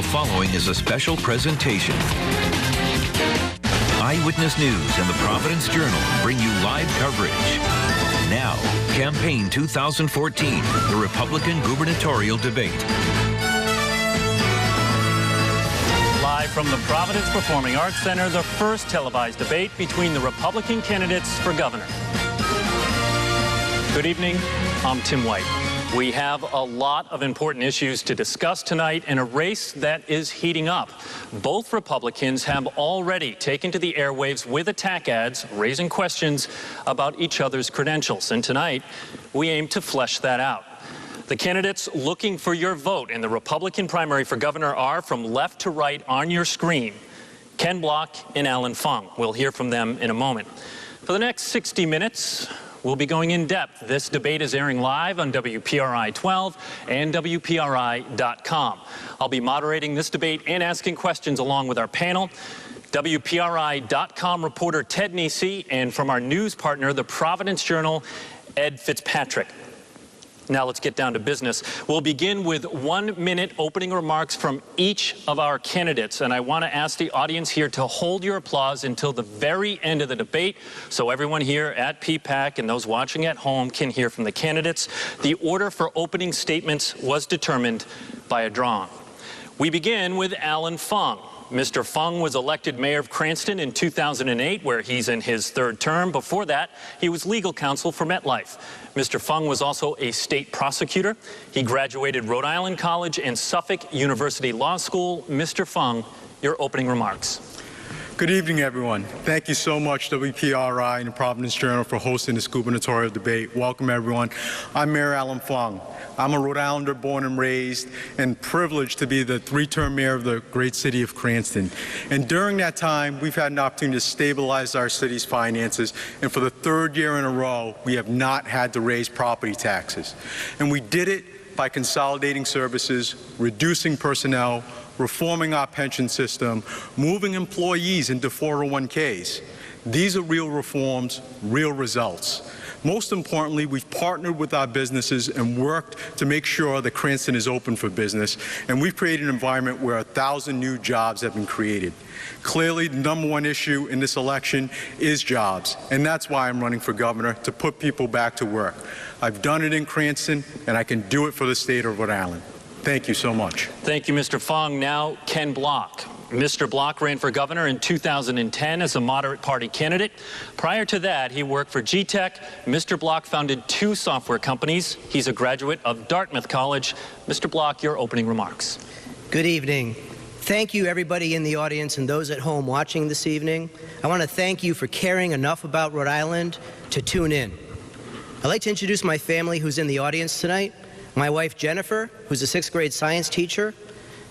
The following is a special presentation. Eyewitness News and the Providence Journal bring you live coverage. Now, Campaign 2014, the Republican gubernatorial debate. Live from the Providence Performing Arts Center, the first televised debate between the Republican candidates for governor. Good evening, I'm Tim White. We have a lot of important issues to discuss tonight in a race that is heating up. Both Republicans have already taken to the airwaves with attack ads, raising questions about each other's credentials. And tonight, we aim to flesh that out. The candidates looking for your vote in the Republican primary for governor are, from left to right on your screen, Ken Block and Allan Fung. We'll hear from them in a moment. For the next 60 minutes, we'll be going in depth. This debate is airing live on WPRI 12 and WPRI.com. I'll be moderating this debate and asking questions along with our panel. WPRI.com reporter Ted Nisi, and from our news partner, the Providence Journal, Ed Fitzpatrick. Now let's get down to business. We'll begin with 1-minute opening remarks from each of our candidates. And I want to ask the audience here to hold your applause until the very end of the debate so everyone here at PPAC and those watching at home can hear from the candidates. The order for opening statements was determined by a drawing. We begin with Allan Fung. Mr. Fung was elected mayor of Cranston in 2008, where he's in his third term. Before that, he was legal counsel for MetLife. Mr. Fung was also a state prosecutor. He graduated Rhode Island College and Suffolk University Law School. Mr. Fung, your opening remarks. Good evening, everyone. Thank you so much, WPRI and the Providence Journal, for hosting this gubernatorial debate. Welcome, everyone. I'm Mayor Allan Fung. I'm a Rhode Islander born and raised and privileged to be the three-term mayor of the great city of Cranston. And during that time, we've had an opportunity to stabilize our city's finances. And for the third year in a row, we have not had to raise property taxes. And we did it by consolidating services, reducing personnel, reforming our pension system, moving employees into 401ks. These are real reforms, real results. Most importantly, we've partnered with our businesses and worked to make sure that Cranston is open for business, and we've created an environment where 1,000 new jobs have been created. Clearly, the #1 issue in this election is jobs, and that's why I'm running for governor, to put people back to work. I've done it in Cranston, and I can do it for the state of Rhode Island. Thank you so much. Thank you, Mr. Fung. Now, Ken Block. Mr. Block ran for governor in 2010 as a moderate party candidate. Prior to that, he worked for GTech. Mr. Block founded 2 software companies. He's a graduate of Dartmouth College. Mr. Block, your opening remarks. Good evening. Thank you, everybody in the audience and those at home watching this evening. I want to thank you for caring enough about Rhode Island to tune in. I'd like to introduce my family who's in the audience tonight. My wife, Jennifer, who's a 6th grade science teacher,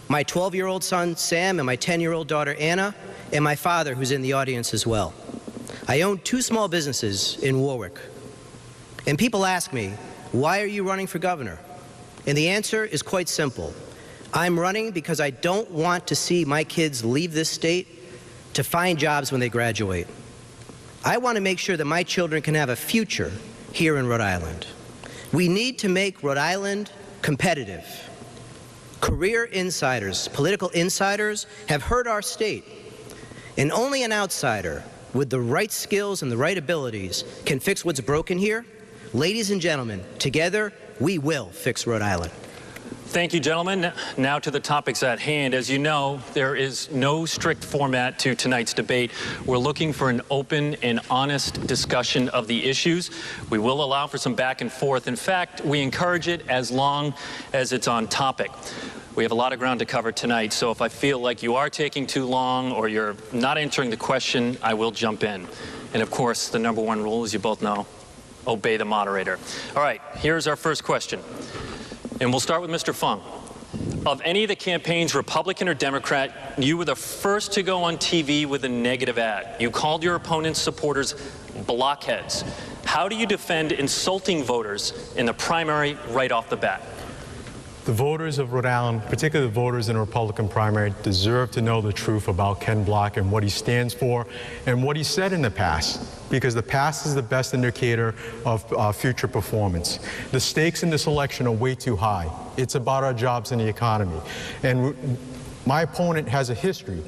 my 12-year-old son, Sam, and my 10-year-old daughter, Anna, and my father, who's in the audience as well. I own 2 small businesses in Warwick. And people ask me, why are you running for governor? And the answer is quite simple. I'm running because I don't want to see my kids leave this state to find jobs when they graduate. I want to make sure that my children can have a future here in Rhode Island. We need to make Rhode Island competitive. Career insiders, political insiders, have hurt our state, and only an outsider with the right skills and the right abilities can fix what's broken here. Ladies and gentlemen, together we will fix Rhode Island. Thank you, gentlemen. Now to the topics at hand. As you know, there is no strict format to tonight's debate. We're looking for an open and honest discussion of the issues. We will allow for some back and forth. In fact, we encourage it as long as it's on topic. We have a lot of ground to cover tonight, so if I feel like you are taking too long or you're not answering the question, I will jump in. And of course, the #1 rule, as you both know, obey the moderator. All right, here's our first question. And we'll start with Mr. Fung. Of any of the campaigns, Republican or Democrat, you were the first to go on TV with a negative ad. You called your opponent's supporters blockheads. How do you defend insulting voters in the primary right off the bat? The voters of Rhode Island, particularly the voters in a Republican primary, deserve to know the truth about Ken Block and what he stands for and what he said in the past, because the past is the best indicator of future performance. The stakes in this election are way too high. It's about our jobs and the economy. And My opponent has a history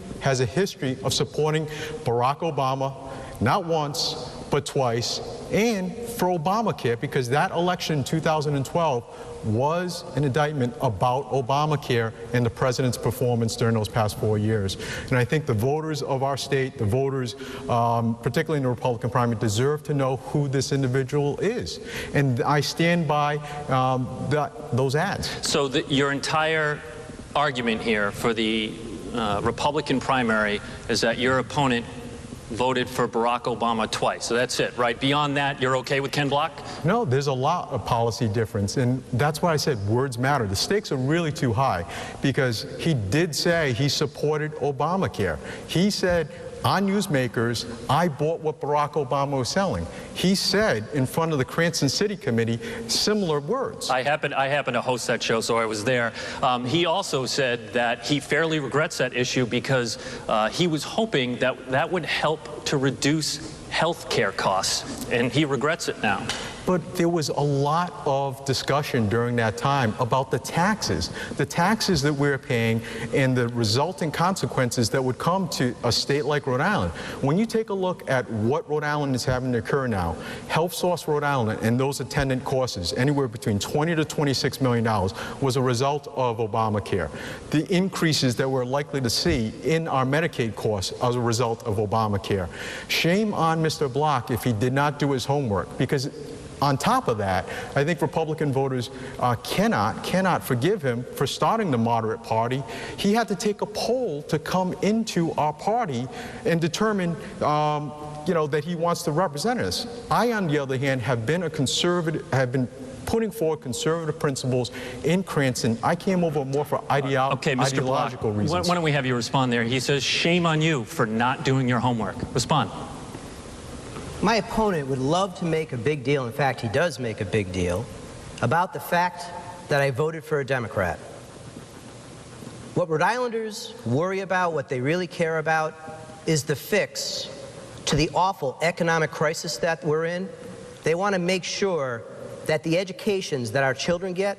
of supporting Barack Obama, not once, but twice, and for Obamacare, because that election in 2012 was an indictment about Obamacare and the president's performance during those past 4 years. And I think the voters of our state, the voters, particularly in the Republican primary, deserve to know who this individual is. And I stand by those ads. So your entire argument here for the Republican primary is that your opponent voted for Barack Obama twice. So that's it, right? Beyond that, you're okay with Ken Block? No, there's a lot of policy difference, and that's why I said words matter. The stakes are really too high, because he did say he supported Obamacare. He said on newsmakers, I bought what Barack Obama was selling. He said in front of the Cranston City Committee similar words. I happen to host that show, so I was there. He also said that he fairly regrets that issue because he was hoping that that would help to reduce health care costs, and he regrets it now. But there was a lot of discussion during that time about the taxes that we're paying and the resulting consequences that would come to a state like Rhode Island. When you take a look at what Rhode Island is having to occur now, Health Source Rhode Island and those attendant costs, anywhere between $20 to $26 million, was a result of Obamacare. The increases that we're likely to see in our Medicaid costs as a result of Obamacare. Shame on Mr. Block if he did not do his homework, because on top of that, I think Republican voters cannot forgive him for starting the moderate party. He had to take a poll to come into our party and determine that he wants to represent us. I, on the other hand, have been a conservative, have been putting forward conservative principles in Cranston. I came over more for ideological reasons. Why don't we have you respond there? He says, shame on you for not doing your homework. Respond. My opponent would love to make a big deal, in fact, he does make a big deal, about the fact that I voted for a Democrat. What Rhode Islanders worry about, what they really care about, is the fix to the awful economic crisis that we're in. They want to make sure that the educations that our children get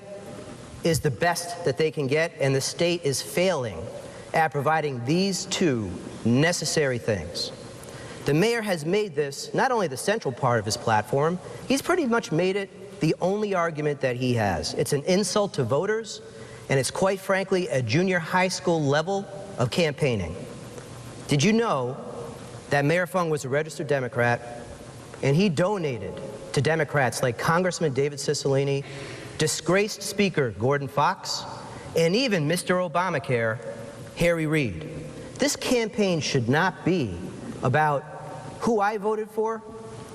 is the best that they can get, and the state is failing at providing these two necessary things. The mayor has made this not only the central part of his platform, he's pretty much made it the only argument that he has. It's an insult to voters, and it's quite frankly a junior high school level of campaigning. Did you know that Mayor Fung was a registered Democrat, and he donated to Democrats like Congressman David Cicilline, disgraced Speaker Gordon Fox, and even Mr. Obamacare, Harry Reid? This campaign should not be about who I voted for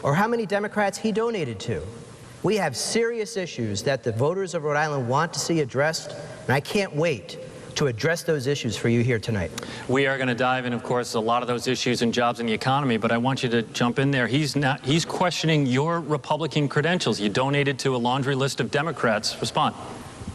or how many Democrats he donated to. We have serious issues that the voters of Rhode Island want to see addressed, and I can't wait to address those issues for you here tonight. We are going to dive in, of course, a lot of those issues in jobs and the economy, but I want you to jump in there. He's questioning your Republican credentials. You donated to a laundry list of Democrats. Respond.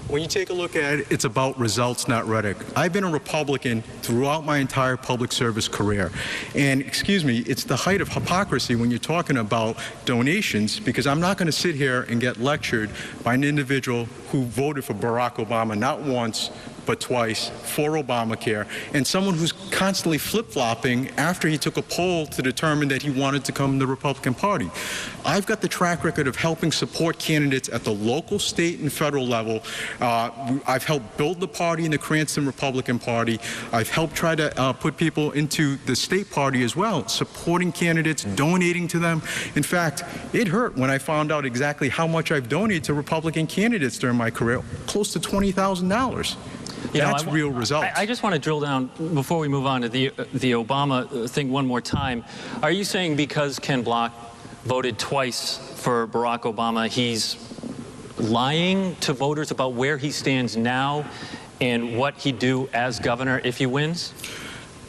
When you take a look at it, it's about results, not rhetoric. I've been a Republican throughout my entire public service career. And, excuse me, it's the height of hypocrisy when you're talking about donations, because I'm not going to sit here and get lectured by an individual who voted for Barack Obama not once, but twice for Obamacare, and someone who's constantly flip-flopping after he took a poll to determine that he wanted to come to the Republican Party. I've got the track record of helping support candidates at the local, state, and federal level. I've helped build the party in the Cranston Republican Party. I've helped try to put people into the state party as well, supporting candidates, donating to them. In fact, it hurt when I found out exactly how much I've donated to Republican candidates during my career, close to $20,000. That's real results. I just want to drill down, before we move on to the Obama thing one more time. Are you saying because Ken Block voted twice for Barack Obama, he's lying to voters about where he stands now and what he'd do as governor if he wins?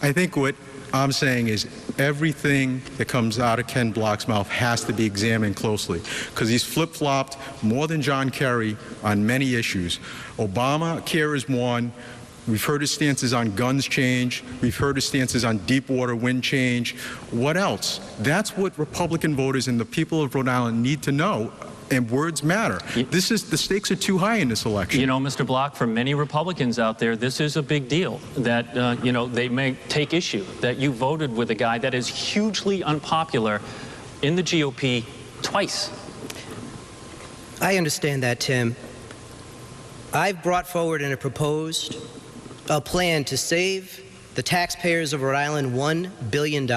I think what I'm saying is everything that comes out of Ken Block's mouth has to be examined closely, because he's flip-flopped more than John Kerry on many issues. Obamacare is one. We've heard his stances on guns change. We've heard his stances on Deepwater wind change. What else? That's what Republican voters and the people of Rhode Island need to know. and words matter. The stakes are too high in this election. You know, Mr. Block, for many Republicans out there, this is a big deal that, they may take issue that you voted with a guy that is hugely unpopular in the GOP twice. I understand that, Tim. I've brought forward and proposed a plan to save the taxpayers of Rhode Island $1 billion.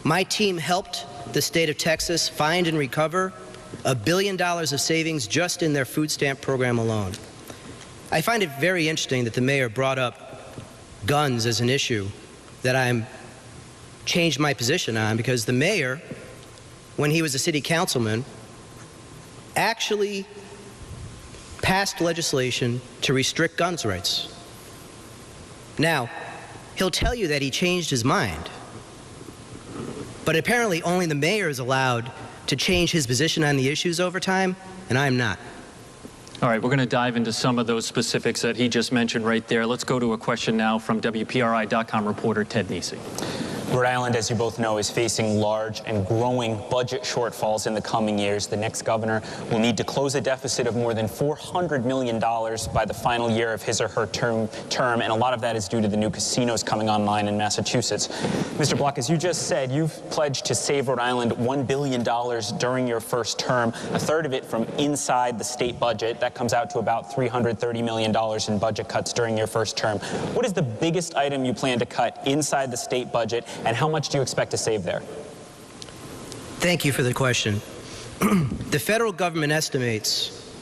My team helped the state of Texas find and recover $1 billion of savings just in their food stamp program alone. I find it very interesting that the mayor brought up guns as an issue that I'm changed my position on, because the mayor, when he was a city councilman, actually passed legislation to restrict guns rights. Now, he'll tell you that he changed his mind, but apparently only the mayor is allowed to change his position on the issues over time, and I'm not. All right, we're going to dive into some of those specifics that he just mentioned right there. Let's go to a question now from WPRI.com reporter Ted Nesi. Rhode Island, as you both know, is facing large and growing budget shortfalls in the coming years. The next governor will need to close a deficit of more than $400 million by the final year of his or her term, and a lot of that is due to the new casinos coming online in Massachusetts. Mr. Block, as you just said, you've pledged to save Rhode Island $1 billion during your first term, a third of it from inside the state budget. That comes out to about $330 million in budget cuts during your first term. What is the biggest item you plan to cut inside the state budget, and how much do you expect to save there? Thank you for the question. The federal government estimates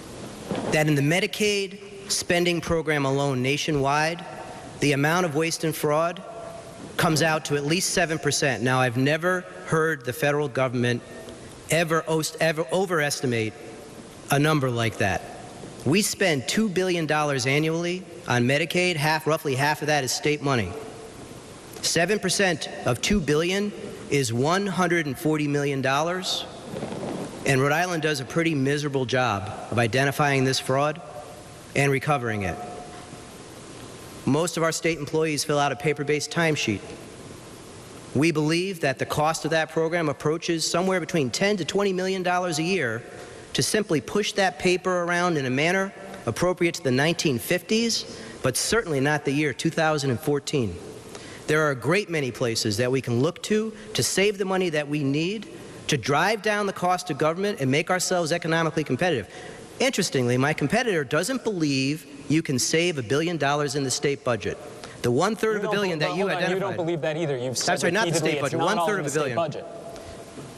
that in the Medicaid spending program alone nationwide, the amount of waste and fraud comes out to at least 7%. Now, I've never heard the federal government ever overestimate a number like that. We spend $2 billion annually on Medicaid. Roughly half of that is state money. 7% of $2 billion is $140 million, and Rhode Island does a pretty miserable job of identifying this fraud and recovering it. Most of our state employees fill out a paper-based timesheet. We believe that the cost of that program approaches somewhere between $10 to $20 million a year to simply push that paper around in a manner appropriate to the 1950s, but certainly not the year 2014. There are a great many places that we can look to save the money that we need to drive down the cost of government and make ourselves economically competitive. Interestingly, my competitor doesn't believe you can save $1 billion in the state budget. The one-third of $1 billion that you identified. You don't believe that either. You've said I'm sorry, not the state budget. One-third of $1 billion.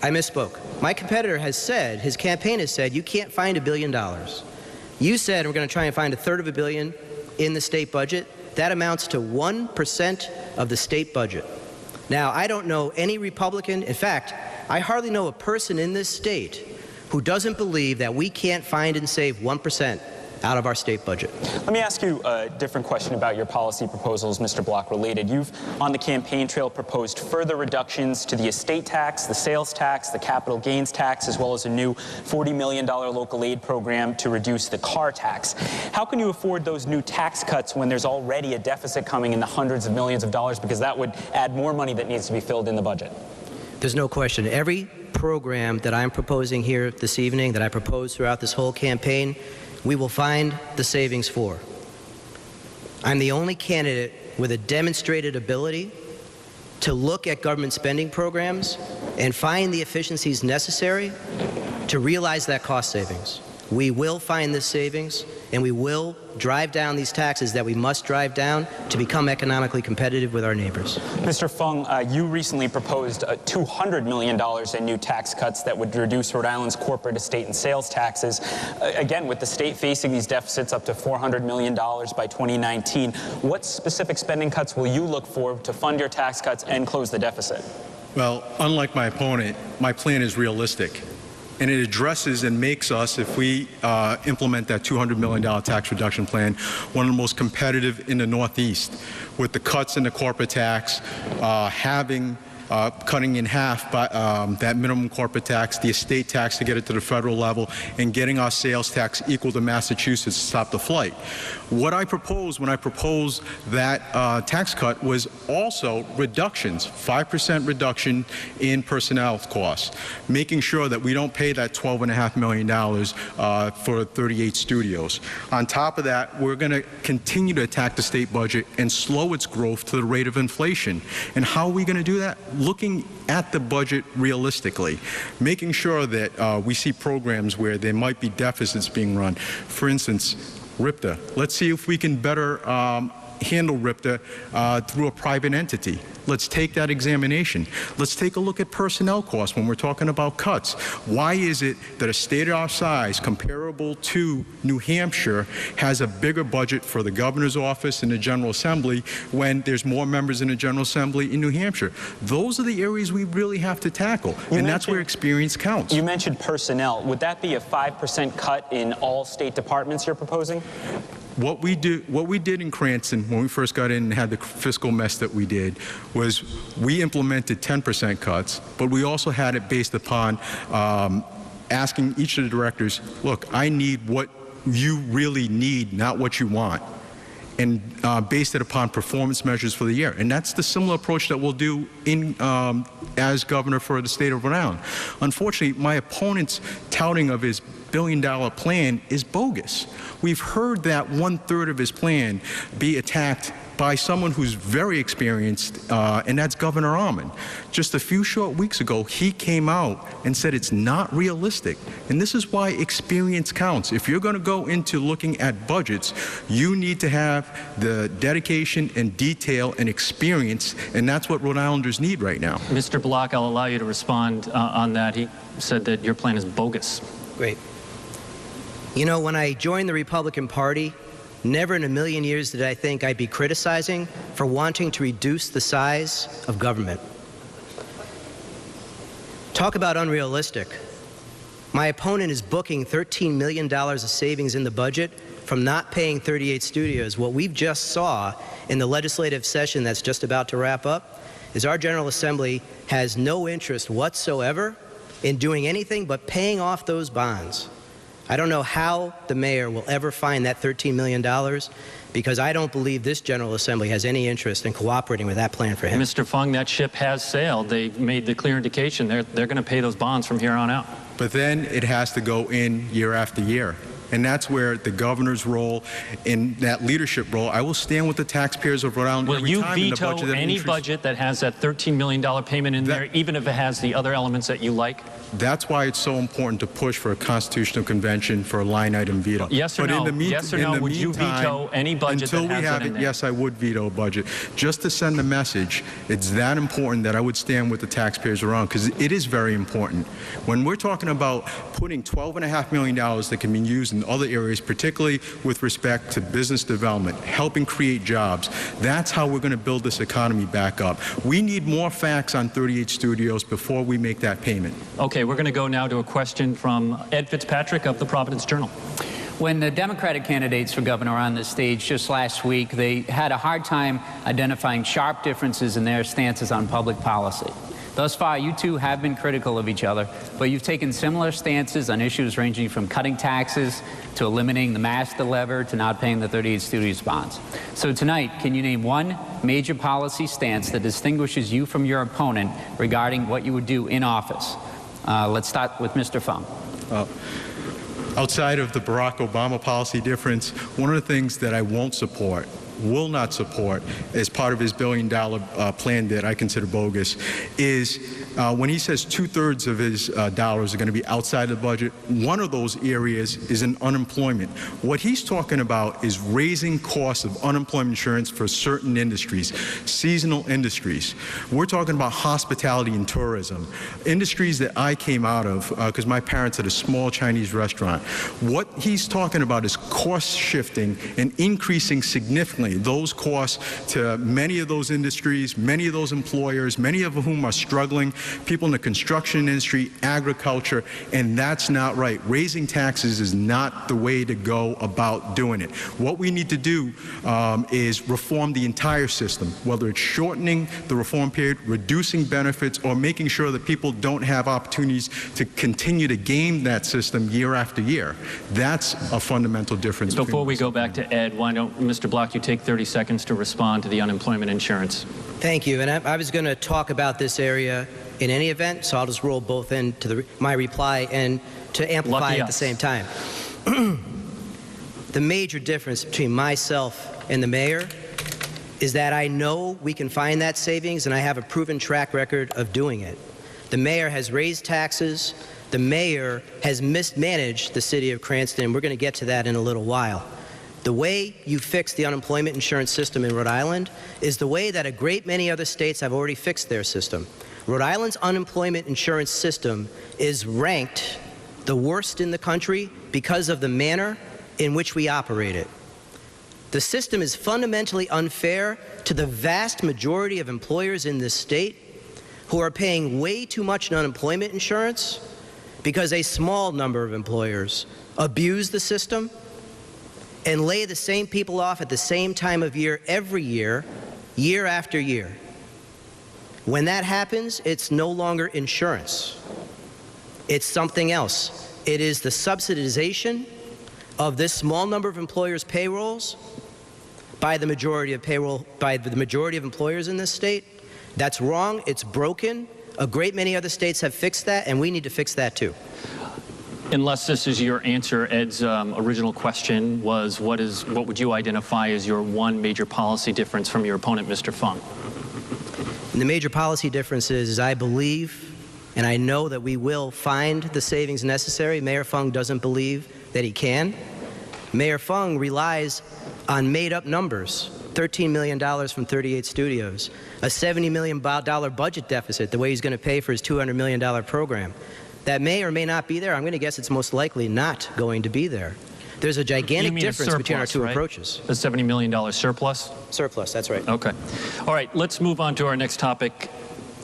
I misspoke. My competitor has said, his campaign has said, you can't find $1 billion. You said we're going to try and find a third of $1 billion in the state budget. That amounts to 1% of the state budget. Now, I don't know any Republican, in fact, I hardly know a person in this state who doesn't believe that we can't find and save 1% out of our state budget. Let me ask you a different question about your policy proposals, Mr. Block, related. You've, on the campaign trail, proposed further reductions to the estate tax, the sales tax, the capital gains tax, as well as a new $40 million local aid program to reduce the car tax. How can you afford those new tax cuts when there's already a deficit coming in the hundreds of millions of dollars, because that would add more money that needs to be filled in the budget? There's no question. Every program that I'm proposing here this evening, that I proposed throughout this whole campaign, we will find the savings for. I'm the only candidate with a demonstrated ability to look at government spending programs and find the efficiencies necessary to realize that cost savings. We will find this savings, and we will drive down these taxes that we must drive down to become economically competitive with our neighbors. Mr. Fung, you recently proposed $200 million in new tax cuts that would reduce Rhode Island's corporate, estate, and sales taxes. Again, with the state facing these deficits up to $400 million by 2019, what specific spending cuts will you look for to fund your tax cuts and close the deficit? Well, unlike my opponent, my plan is realistic. And it addresses and makes us, if we implement that $200 million tax reduction plan, one of the most competitive in the Northeast, with the cuts in the corporate tax, cutting in half by, that minimum corporate tax, the estate tax to get it to the federal level, and getting our sales tax equal to Massachusetts to stop the flight. What I proposed when I proposed that tax cut was also reductions, 5% reduction in personnel costs, making sure that we don't pay that $12.5 million for 38 studios. On top of that, we're going to continue to attack the state budget and slow its growth to the rate of inflation. And how are we going to do that? Looking at the budget realistically, making sure that we see programs where there might be deficits being run. For instance, RIPTA. Let's see if we can better handle RIPTA through a private entity. Let's take that examination. Let's take a look at personnel costs when we're talking about cuts. Why is it that a state our size, comparable to New Hampshire, has a bigger budget for the governor's office and the General Assembly when there's more members in the General Assembly in New Hampshire? Those are the areas we really have to tackle, and that's where experience counts. You mentioned personnel. Would that be a 5% cut in all state departments you're proposing? What we did in Cranston when we first got in and had the fiscal mess that we did was we implemented 10% cuts, but we also had it based upon asking each of the directors, look, I need what you really need, not what you want, and based it upon performance measures for the year. And that's the similar approach that we'll do in as governor for the state of Rhode Island. Unfortunately, my opponent's touting of his billion-dollar plan is bogus. We've heard that 1/3 of his plan be attacked by someone who's very experienced, and that's Governor Almond. Just a few short weeks ago, he came out and said it's not realistic. And this is why experience counts. If you're going to go into looking at budgets, you need to have the dedication and detail and experience, and that's what Rhode Islanders need right now. Mr. Block, I'll allow you to respond on that. He said that your plan is bogus. Great. You know, when I joined the Republican Party, never in a million years did I think I'd be criticizing for wanting to reduce the size of government. Talk about unrealistic. My opponent is booking $13 million of savings in the budget from not paying 38 studios. What we've just saw in the legislative session that's just about to wrap up is our General Assembly has no interest whatsoever in doing anything but paying off those bonds. I don't know how the mayor will ever find that $13 million because I don't believe this General Assembly has any interest in cooperating with that plan for him. Mr. Fung, that ship has sailed. They made the clear indication they're going to pay those bonds from here on out. But then it has to go in year after year. And that's where the governor's role, in that leadership role, I will stand with the taxpayers of Rhode Island every time. Will you veto any budget that has that $13 million payment in there, even if it has the other elements that you like? That's why it's so important to push for a constitutional convention for a line item veto. Yes or no? Yes or no? Would you veto any budget that has that in there? Yes, I would veto a budget. Just to send a message, it's that important that I would stand with the taxpayers around, because it is very important. When we're talking about putting $12.5 million that can be used in other areas, particularly with respect to business development, helping create jobs, that's how we're going to build this economy back up. We need more facts on 38 studios before we make that payment. Okay, we're going to go now to a question from Ed Fitzpatrick of the Providence Journal. When the Democratic candidates for governor were on the stage just last week, they had a hard time identifying sharp differences in their stances on public policy. Thus far, you two have been critical of each other, but you've taken similar stances on issues ranging from cutting taxes to eliminating the master lever to not paying the 38 studios bonds. So tonight, can you name one major policy stance that distinguishes you from your opponent regarding what you would do in office? Let's start with Mr. Fung. Outside of the Barack Obama policy difference, one of the things that I won't support, will not support, as part of his billion-dollar plan that I consider bogus, is when he says 2/3 of his dollars are going to be outside the budget. One of those areas is in unemployment. What he's talking about is raising costs of unemployment insurance for certain industries, seasonal industries. We're talking about hospitality and tourism, industries that I came out of because my parents had a small Chinese restaurant. What he's talking about is cost shifting and increasing significantly significantly. Those costs to many of those industries, many of those employers, many of whom are struggling, people in the construction industry, agriculture, and that's not right. Raising taxes is not the way to go about doing it. What we need to do is reform the entire system, whether it's shortening the reform period, reducing benefits, or making sure that people don't have opportunities to continue to game that system year after year. That's a fundamental difference. Before we go back to Ed, why don't, Mr. Block, you take 30 seconds to respond to the unemployment insurance? Thank you. And I was going to talk about this area in any event, so I'll just roll both into my reply and to amplify at the same time. The major difference between myself and the mayor is that I know we can find that savings, and I have a proven track record of doing it. The mayor has raised taxes. The mayor has mismanaged the city of Cranston. We're going to get to that in a little while. The way you fix the unemployment insurance system in Rhode Island is the way that a great many other states have already fixed their system. Rhode Island's unemployment insurance system is ranked the worst in the country because of the manner in which we operate it. The system is fundamentally unfair to the vast majority of employers in this state who are paying way too much in unemployment insurance because a small number of employers abuse the system and lay the same people off at the same time of year every year, year after year. When that happens, it's no longer insurance. It's something else. It is the subsidization of this small number of employers' payrolls by the majority of employers in this state. That's wrong. It's broken. A great many other states have fixed that, and we need to fix that too. Unless this is your answer, Ed's original question was, what would you identify as your one major policy difference from your opponent, Mr. Fung? And the major policy difference is I believe, and I know that we will find the savings necessary. Mayor Fung doesn't believe that he can. Mayor Fung relies on made-up numbers, $13 million from 38 studios, a $70 million budget deficit, the way he's going to pay for his $200 million program. That may or may not be there. I'm going to guess it's most likely not going to be there. There's a gigantic difference between our two approaches. A $70 million surplus? Surplus, that's right. Okay. All right, let's move on to our next topic.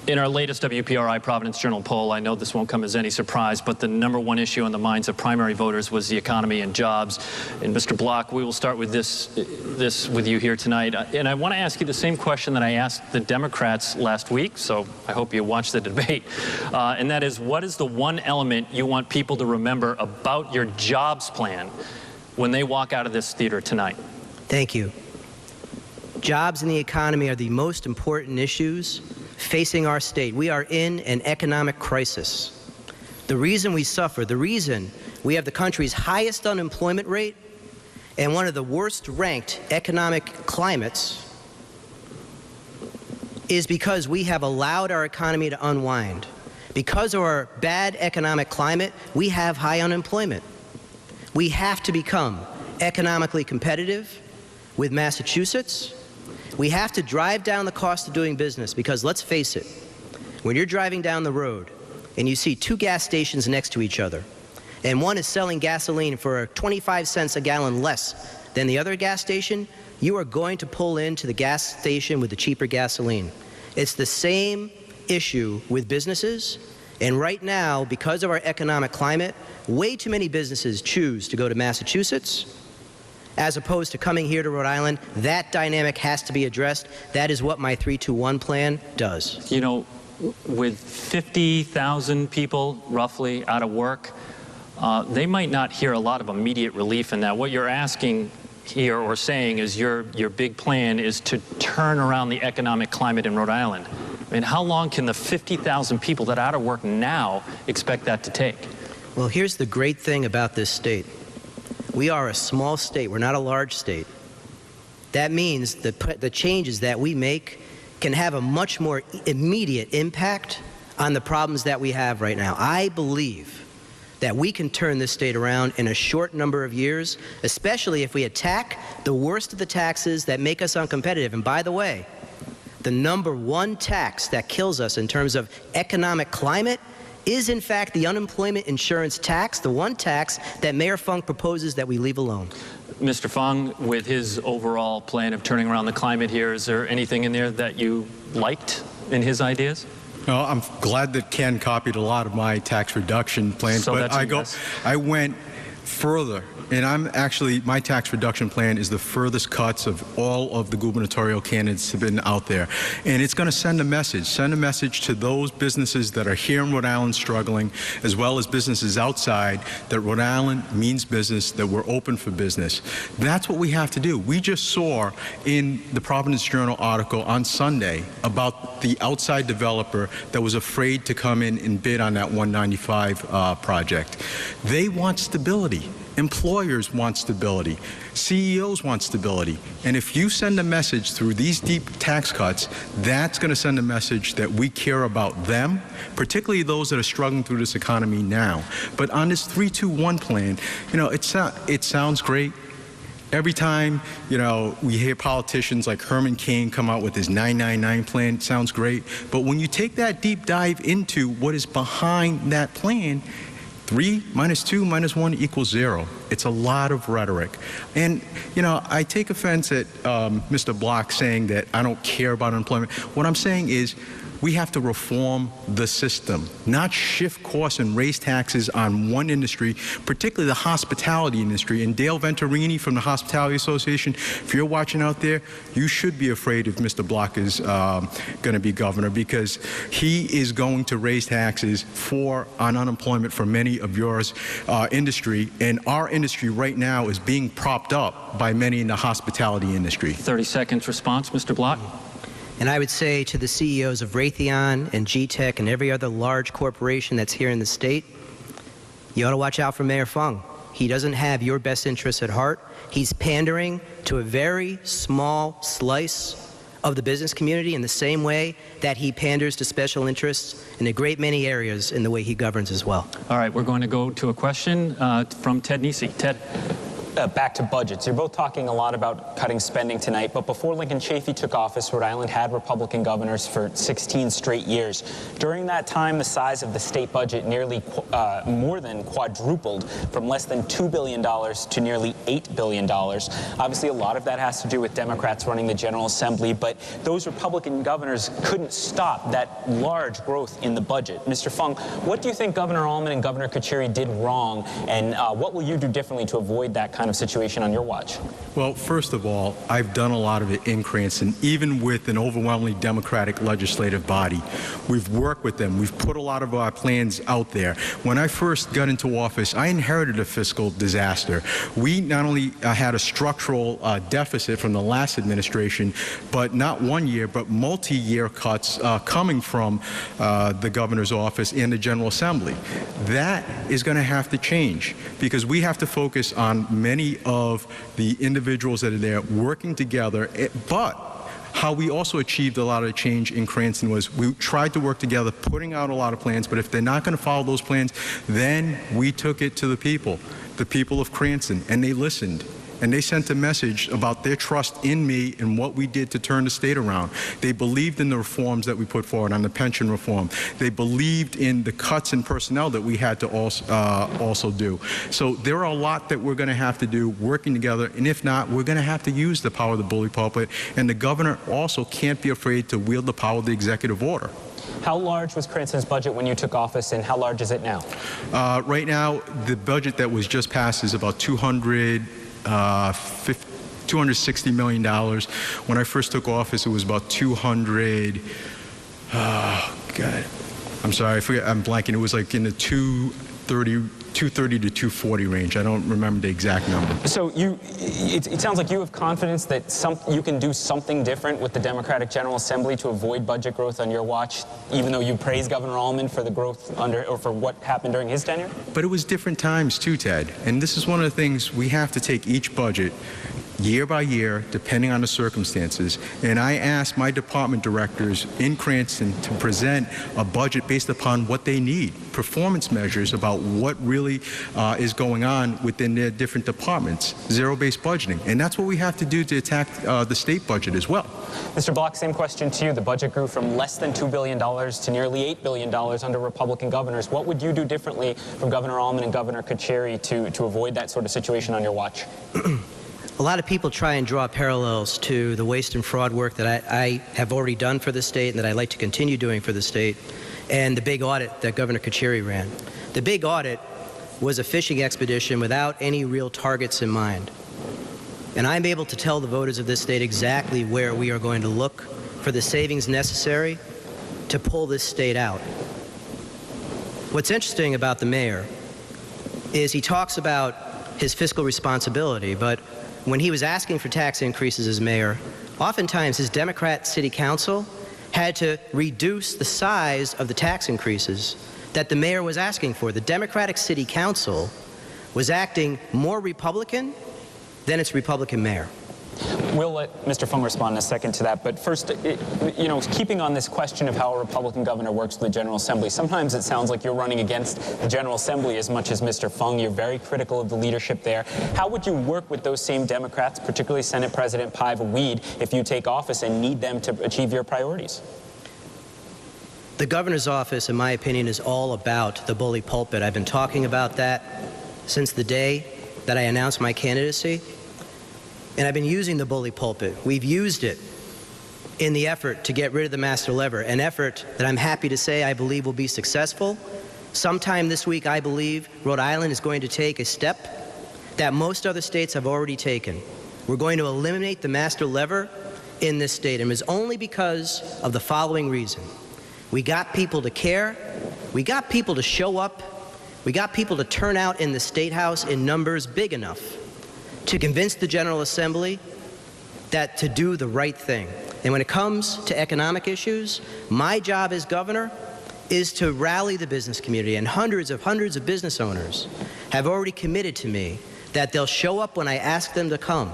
In our latest WPRI Providence Journal poll, I know this won't come as any surprise, but the #1 issue on the minds of primary voters was the economy and jobs. And Mr. Block, we will start with this with you here tonight. And I want to ask you the same question that I asked the Democrats last week, so I hope you watched the debate. And that is, what is the one element you want people to remember about your jobs plan when they walk out of this theater tonight? Thank you. Jobs and the economy are the most important issues facing our state. We are in an economic crisis. The reason we suffer, the reason we have the country's highest unemployment rate and one of the worst ranked economic climates is because we have allowed our economy to unwind. Because of our bad economic climate, we have high unemployment. We have to become economically competitive with Massachusetts. We have to drive down the cost of doing business because, let's face it, when you're driving down the road and you see two gas stations next to each other, and one is selling gasoline for 25 cents a gallon less than the other gas station, you are going to pull into the gas station with the cheaper gasoline. It's the same issue with businesses, and right now, because of our economic climate, way too many businesses choose to go to Massachusetts as opposed to coming here to Rhode Island. That dynamic has to be addressed. That is what my 3-2-1 plan does. You know, with 50,000 people roughly out of work, they might not hear a lot of immediate relief in that. What you're asking here or saying is your big plan is to turn around the economic climate in Rhode Island. I mean, how long can the 50,000 people that are out of work now expect that to take? Well, here's the great thing about this state. We are a small state. We're not a large state. That means the changes that we make can have a much more immediate impact on the problems that we have right now. I believe that we can turn this state around in a short number of years, especially if we attack the worst of the taxes that make us uncompetitive. And by the way, the #1 tax that kills us in terms of economic climate is in fact the unemployment insurance tax, the one tax that Mayor Fung proposes that we leave alone. Mr. Fung, with his overall plan of turning around the climate here, is there anything in there that you liked in his ideas? No, I'm glad that Ken copied a lot of my tax reduction plans, So but that's a yes. I went further. And my tax reduction plan is the furthest cuts of all of the gubernatorial candidates have been out there. And it's going to send a message to those businesses that are here in Rhode Island struggling, as well as businesses outside, that Rhode Island means business, that we're open for business. That's what we have to do. We just saw in the Providence Journal article on Sunday about the outside developer that was afraid to come in and bid on that 195 project. They want stability. Employers want stability. CEOs want stability. And if you send a message through these deep tax cuts, that's going to send a message that we care about them, particularly those that are struggling through this economy now. But on this 3-2-1 plan, it sounds great. Every time, we hear politicians like Herman Cain come out with his 999 plan, it sounds great. But when you take that deep dive into what is behind that plan, 3 minus 2 minus 1 equals 0. It's a lot of rhetoric. And, I take offense at Mr. Block saying that I don't care about unemployment. What I'm saying is we have to reform the system, not shift costs and raise taxes on one industry, particularly the hospitality industry. And Dale Venturini from the Hospitality Association, if you're watching out there, you should be afraid if Mr. Block is going to be governor, because he is going to raise taxes on unemployment for many of yours industry. And our industry right now is being propped up by many in the hospitality industry. 30 seconds response, Mr. Block. And I would say to the CEOs of Raytheon and G-Tech and every other large corporation that's here in the state, you ought to watch out for Mayor Fung. He doesn't have your best interests at heart. He's pandering to a very small slice of the business community in the same way that he panders to special interests in a great many areas in the way he governs as well. All right, we're going to go to a question from Ted Nesi. Ted. Back to budgets. You're both talking a lot about cutting spending tonight, but before Lincoln Chafee took office, Rhode Island had Republican governors for 16 straight years. During that time, the size of the state budget nearly more than quadrupled, from less than $2 billion to nearly $8 billion. Obviously, a lot of that has to do with Democrats running the General Assembly, but those Republican governors couldn't stop that large growth in the budget. Mr. Fung, what do you think Governor Almond and Governor Carcieri did wrong, and what will you do differently to avoid that kind of situation on your watch? Well, first of all, I've done a lot of it in Cranston, even with an overwhelmingly Democratic legislative body. We've worked with them. We've put a lot of our plans out there. When I first got into office, I inherited a fiscal disaster. We not only had a structural deficit from the last administration, but not 1 year, but multi-year cuts coming from the governor's office and the General Assembly. That is going to have to change, because we have to focus on many of the individuals that are there working together, but how we also achieved a lot of change in Cranston was we tried to work together, putting out a lot of plans, but if they're not going to follow those plans, then we took it to the people of Cranston, and they listened. And they sent a message about their trust in me and what we did to turn the state around. They believed in the reforms that we put forward on the pension reform. They believed in the cuts in personnel that we had to also do. So there are a lot that we're going to have to do working together. And if not, we're going to have to use the power of the bully pulpit. And the governor also can't be afraid to wield the power of the executive order. How large was Cranston's budget when you took office, and how large is it now? Right now, the budget that was just passed is about $260 million. When I first took office, it was about 200. Oh, God. I'm sorry, I forget. I'm blanking. It was like in the 230 to 240 range. I don't remember the exact number. So it sounds like you have confidence that you can do something different with the Democratic General Assembly to avoid budget growth on your watch, even though you praise Governor Almond for the growth for what happened during his tenure? But it was different times too, Ted. And this is one of the things we have to take each budget year by year, depending on the circumstances. And I asked my department directors in Cranston to present a budget based upon what they need, performance measures about what really is going on within their different departments, zero-based budgeting. And that's what we have to do to attack the state budget as well. Mr. Block, same question to you. The budget grew from less than $2 billion to nearly $8 billion under Republican governors. What would you do differently from Governor Almond and Governor Carcieri to avoid that sort of situation on your watch? A lot of people try and draw parallels to the waste and fraud work that I have already done for the state and that I'd like to continue doing for the state, and the big audit that Governor Kucheri ran. The big audit was a fishing expedition without any real targets in mind. And I'm able to tell the voters of this state exactly where we are going to look for the savings necessary to pull this state out. What's interesting about the mayor is he talks about his fiscal responsibility, but when he was asking for tax increases as mayor, oftentimes his Democrat city council had to reduce the size of the tax increases that the mayor was asking for. The Democratic city council was acting more Republican than its Republican mayor. We'll let Mr. Fung respond in a second to that, but first, keeping on this question of how a Republican governor works with the General Assembly, sometimes it sounds like you're running against the General Assembly as much as Mr. Fung. You're very critical of the leadership there. How would you work with those same Democrats, particularly Senate President Paiva Weed, if you take office and need them to achieve your priorities? The governor's office, in my opinion, is all about the bully pulpit. I've been talking about that since the day that I announced my candidacy. And I've been using the bully pulpit. We've used it in the effort to get rid of the master lever, an effort that I'm happy to say I believe will be successful. Sometime this week, I believe Rhode Island is going to take a step that most other states have already taken. We're going to eliminate the master lever in this state, and it's only because of the following reason. We got people to care, we got people to show up, we got people to turn out in the State House in numbers big enough to convince the General Assembly that to do the right thing. And when it comes to economic issues, my job as governor is to rally the business community, and hundreds of business owners have already committed to me that they'll show up when I ask them to come.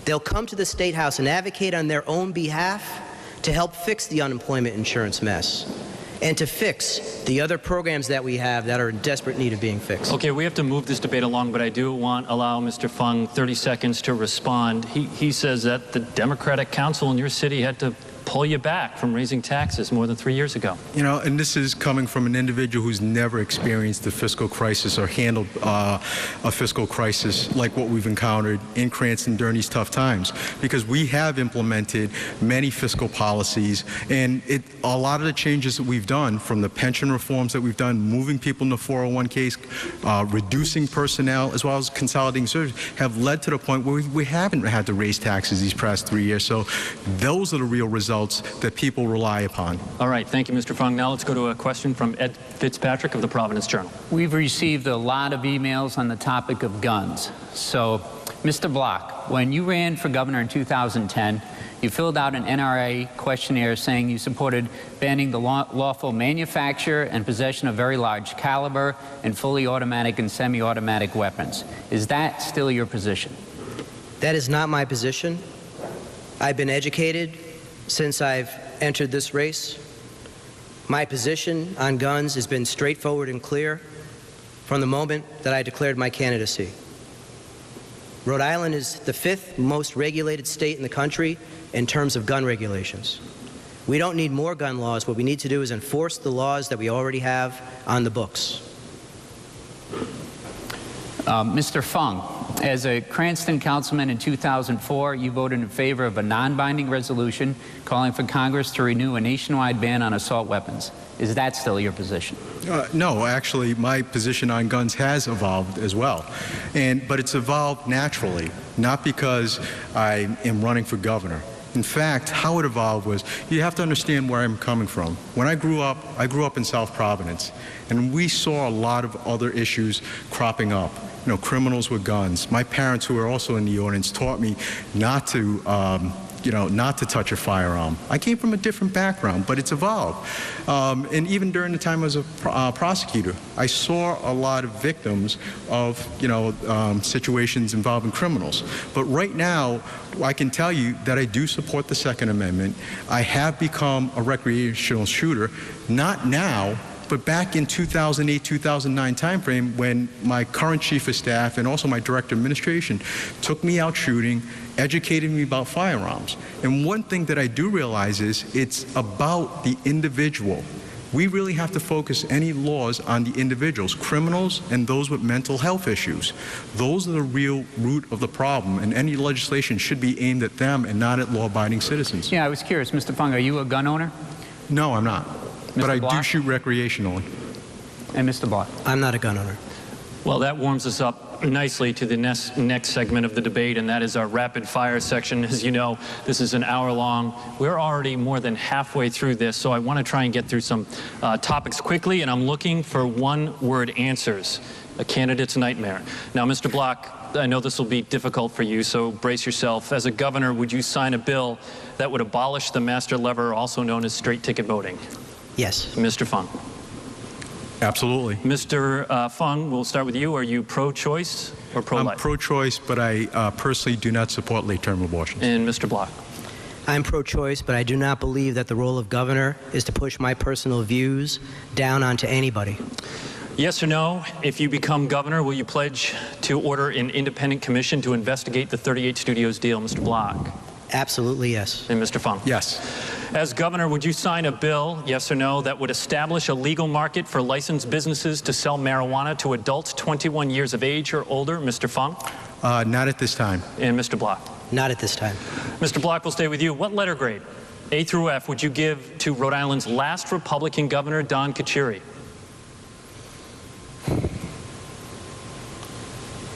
They'll come to the State House and advocate on their own behalf to help fix the unemployment insurance mess and to fix the other programs that we have that are in desperate need of being fixed. Okay, we have to move this debate along, but I do allow Mr. Fung 30 seconds to respond. He says that the Democratic council in your city had to pull you back from raising taxes more than 3 years ago. And this is coming from an individual who's never experienced a fiscal crisis or handled a fiscal crisis like what we've encountered in Cranston during these tough times, because we have implemented many fiscal policies, and a lot of the changes that we've done, from the pension reforms that we've done, moving people into 401ks, reducing personnel, as well as consolidating services, have led to the point where we haven't had to raise taxes these past 3 years. So those are the real results that people rely upon. All right, thank you, Mr. Fung. Now let's go to a question from Ed Fitzpatrick of the Providence Journal. We've received a lot of emails on the topic of guns. So, Mr. Block, when you ran for governor in 2010, you filled out an NRA questionnaire saying you supported banning the lawful manufacture and possession of very large caliber and fully automatic and semi-automatic weapons. Is that still your position? That is not my position. I've been educated since I've entered this race. My position on guns has been straightforward and clear from the moment that I declared my candidacy. Rhode Island is the 5th most regulated state in the country in terms of gun regulations. We don't need more gun laws. What we need to do is enforce the laws that we already have on the books. Mr. Fung, as a Cranston councilman in 2004, you voted in favor of a non-binding resolution calling for Congress to renew a nationwide ban on assault weapons. Is that still your position? No, actually, my position on guns has evolved as well. But it's evolved naturally, not because I am running for governor. In fact, how it evolved was, you have to understand where I'm coming from. When I grew up in South Providence, and we saw a lot of other issues cropping up. Criminals with guns. My parents, who are also in the audience, taught me not to touch a firearm. I came from a different background, but it's evolved. And even during the time I was a prosecutor, I saw a lot of victims of, situations involving criminals. But right now, I can tell you that I do support the Second Amendment. I have become a recreational shooter, not now, but back in 2008, 2009 timeframe, when my current chief of staff and also my director of administration took me out shooting, educated me about firearms. And one thing that I do realize is it's about the individual We really have to focus any laws on the individuals, criminals and those with mental health issues. Those are the real root of the problem, and any legislation should be aimed at them and not at law-abiding citizens. Yeah, I was curious, Mr. Fung, are you a gun owner? No, I'm not. But I do Block? shoot recreationally. And Mr. Block? I'm not a gun owner. Well, that warms us up nicely to the next segment of the debate, and that is our rapid fire section. As you know, this is an hour long. We're already more than halfway through this, so I want to try and get through some topics quickly, and I'm looking for one-word answers. A candidate's nightmare. Now, Mr. Block, I know this will be difficult for you, so brace yourself. As a governor, would you sign a bill that would abolish the master lever, also known as straight ticket voting? Yes. Mr. Fung. Absolutely. Mr. Fung, we'll start with you. Are you pro-choice or pro-life? I'm pro-choice, but I personally do not support late-term abortions. And Mr. Block. I'm pro-choice, but I do not believe that the role of governor is to push my personal views down onto anybody. Yes or no, if you become governor, will you pledge to order an independent commission to investigate the 38 Studios deal, Mr. Block? Absolutely yes. And Mr. Fung? Yes. As governor, would you sign a bill, yes or no, that would establish a legal market for licensed businesses to sell marijuana to adults 21 years of age or older, Mr. Fung? Not at this time. And Mr. Block? Not at this time. Mr. Block, we'll stay with you. What letter grade, A through F, would you give to Rhode Island's last Republican governor, Don Kachiri?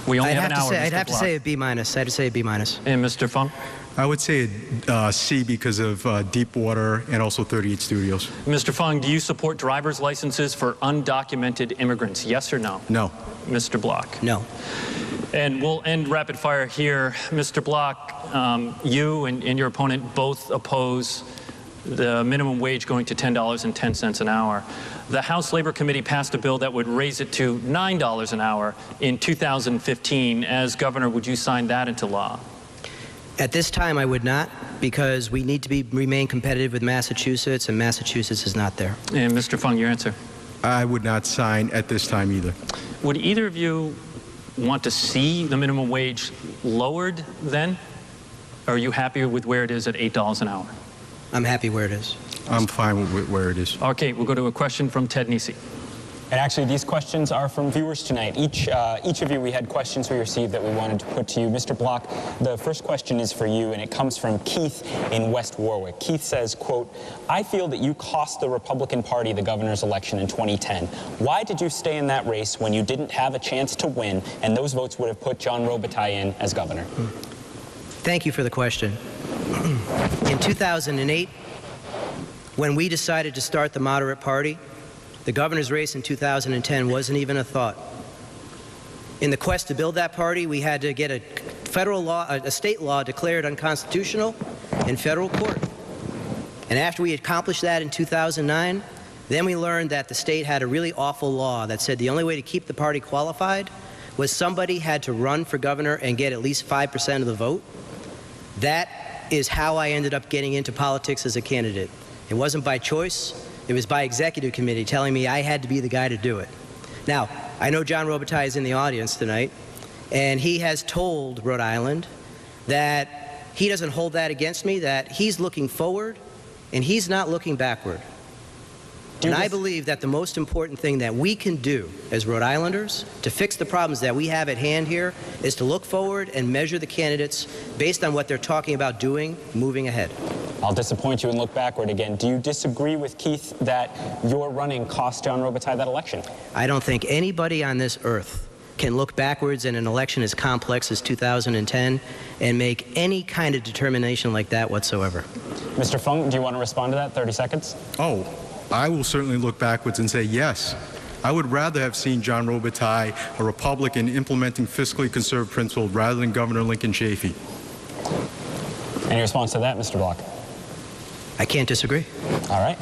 We only have an hour, I'd Mr. have to Block. say a B minus. I'd say a B minus. And Mr. Fung? I would say C because of Deepwater and also 38 Studios. Mr. Fung, do you support driver's licenses for undocumented immigrants? Yes or no? No. Mr. Block? No. And we'll end rapid fire here. Mr. Block, you and your opponent both oppose the minimum wage going to $10.10 an hour. The House Labor Committee passed a bill that would raise it to $9 an hour in 2015. As governor, would you sign that into law? At this time, I would not, because we need to remain competitive with Massachusetts, and Massachusetts is not there. And Mr. Fung, your answer? I would not sign at this time either. Would either of you want to see the minimum wage lowered then? Or are you happy with where it is at $8 an hour? I'm happy where it is. I'm fine with where it is. Okay, we'll go to a question from Ted Nisi. And actually, these questions are from viewers tonight. Each of you, we had questions we received that we wanted to put to you. Mr. Block, the first question is for you, and it comes from Keith in West Warwick. Keith says, quote, I feel that you cost the Republican Party the governor's election in 2010. Why did you stay in that race when you didn't have a chance to win, and those votes would have put John Robitaille in as governor? Thank you for the question. In 2008, when we decided to start the moderate party, the governor's race in 2010 wasn't even a thought. In the quest to build that party, we had to get a federal law, a state law declared unconstitutional in federal court. And after we accomplished that in 2009, then we learned that the state had a really awful law that said the only way to keep the party qualified was somebody had to run for governor and get at least 5% of the vote. That is how I ended up getting into politics as a candidate. It wasn't by choice. It was by executive committee telling me I had to be the guy to do it. Now, I know John Robitaille is in the audience tonight, and he has told Rhode Island that he doesn't hold that against me, that he's looking forward and he's not looking backward. And I believe that the most important thing that we can do as Rhode Islanders to fix the problems that we have at hand here is to look forward and measure the candidates based on what they're talking about doing, moving ahead. I'll disappoint you and look backward again. Do you disagree with Keith that your running cost John Robitaille that election? I don't think anybody on this earth can look backwards in an election as complex as 2010 and make any kind of determination like that whatsoever. Mr. Fung, do you want to respond to that? 30 seconds. Oh, I will certainly look backwards and say yes. I would rather have seen John Robitaille, a Republican, implementing fiscally conservative principles rather than Governor Lincoln Chafee. Any response to that, Mr. Block? I can't disagree. All right.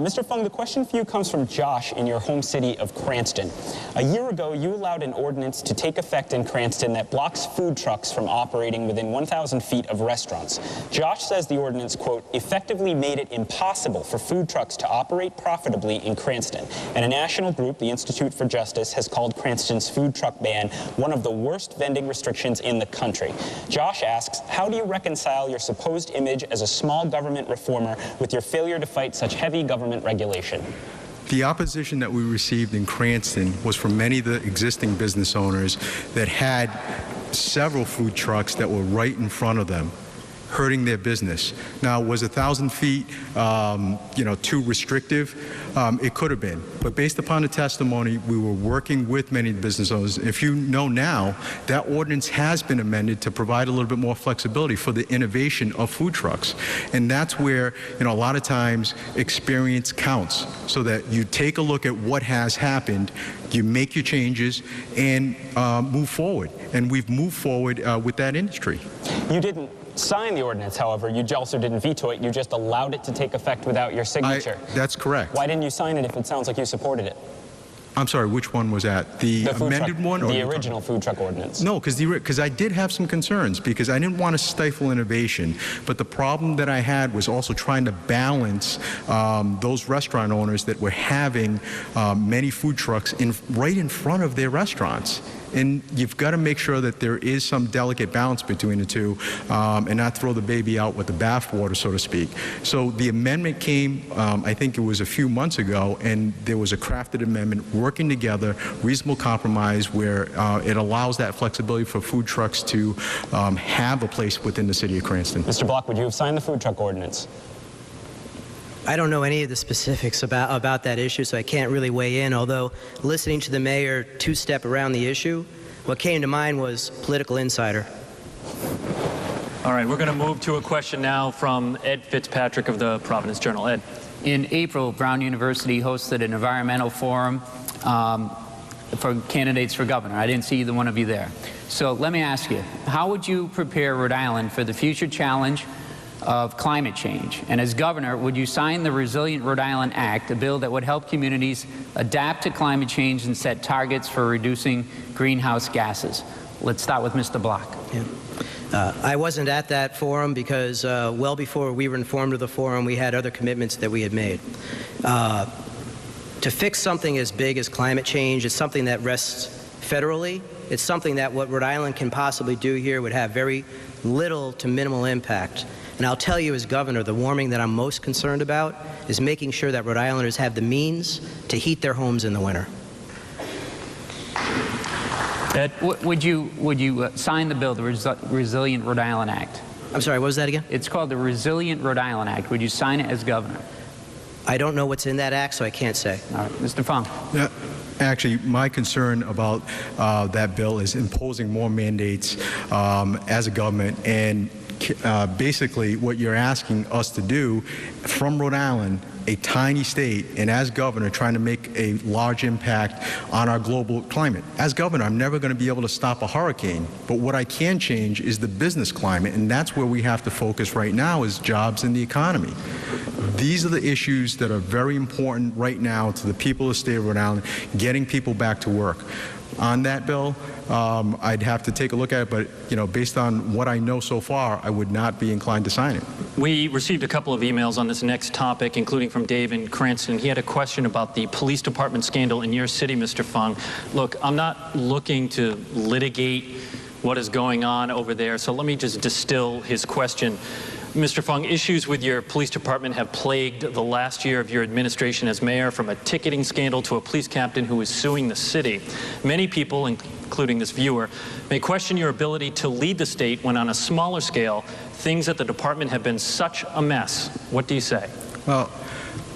Mr. Fung, the question for you comes from Josh in your home city of Cranston. A year ago, you allowed an ordinance to take effect in Cranston that blocks food trucks from operating within 1,000 feet of restaurants. Josh says the ordinance, quote, effectively made it impossible for food trucks to operate profitably in Cranston. And a national group, the Institute for Justice, has called Cranston's food truck ban one of the worst vending restrictions in the country. Josh asks, how do you reconcile your supposed image as a small government reformer with your failure to fight such heavy government regulation? The opposition that we received in Cranston was from many of the existing business owners that had several food trucks that were right in front of them, hurting their business. Now, was 1,000 feet, too restrictive? It could have been. But based upon the testimony, we were working with many business owners. If you know now, that ordinance has been amended to provide a little bit more flexibility for the innovation of food trucks. And that's where, a lot of times experience counts, so that you take a look at what has happened, you make your changes, and move forward. And we've moved forward with that industry. You didn't sign the ordinance, however. You also didn't veto it. You just allowed it to take effect without your signature. That's correct. Why didn't you sign it if it sounds like you supported it? I'm sorry, which one was that? The amended one? Or the original food truck ordinance. No, because I did have some concerns, because I didn't want to stifle innovation. But the problem that I had was also trying to balance those restaurant owners that were having many food trucks right in front of their restaurants. And you've got to make sure that there is some delicate balance between the two, and not throw the baby out with the bathwater, so to speak. So the amendment came, I think it was a few months ago, and there was a crafted amendment working together, reasonable compromise, where it allows that flexibility for food trucks to have a place within the city of Cranston. Mr. Block, would you have signed the food truck ordinance? I don't know any of the specifics about that issue, so I can't really weigh in, although listening to the mayor two-step around the issue, what came to mind was political insider. All right, we're going to move to a question now from Ed Fitzpatrick of the Providence Journal. Ed. In April, Brown University hosted an environmental forum for candidates for governor. I didn't see either one of you there. So let me ask you, how would you prepare Rhode Island for the future challenge of climate change? And as governor, would you sign the Resilient Rhode Island Act, a bill that would help communities adapt to climate change and set targets for reducing greenhouse gases? Let's start with Mr. Block. Yeah. I wasn't at that forum because well before we were informed of the forum, we had other commitments that we had made. To fix something as big as climate change is something that rests federally. It's something that what Rhode Island can possibly do here would have very little to minimal impact. And I'll tell you, as governor, the warming that I'm most concerned about is making sure that Rhode Islanders have the means to heat their homes in the winter. Ed? Would you sign the bill, the Resilient Rhode Island Act? I'm sorry, what was that again? It's called the Resilient Rhode Island Act. Would you sign it as governor? I don't know what's in that act, so I can't say. All right, Mr. Fung. Yeah. Actually, my concern about that bill is imposing more mandates as a government, and basically what you're asking us to do from Rhode Island, a tiny state, and as governor trying to make a large impact on our global climate. As governor, I'm never going to be able to stop a hurricane, but what I can change is the business climate, and that's where we have to focus right now, is jobs and the economy. These are the issues that are very important right now to the people of the state of Rhode Island, getting people back to work. On that bill, I'd have to take a look at it, but based on what I know so far, I would not be inclined to sign it. We received a couple of emails on this next topic, including from Dave in Cranston. He had a question about the police department scandal in your city, Mr. Fung. Look, I'm not looking to litigate what is going on over there, so let me just distill his question. Mr. Fung, issues with your police department have plagued the last year of your administration as mayor, from a ticketing scandal to a police captain who is suing the city. Many people, including this viewer, may question your ability to lead the state when on a smaller scale, things at the department have been such a mess. What do you say? Well,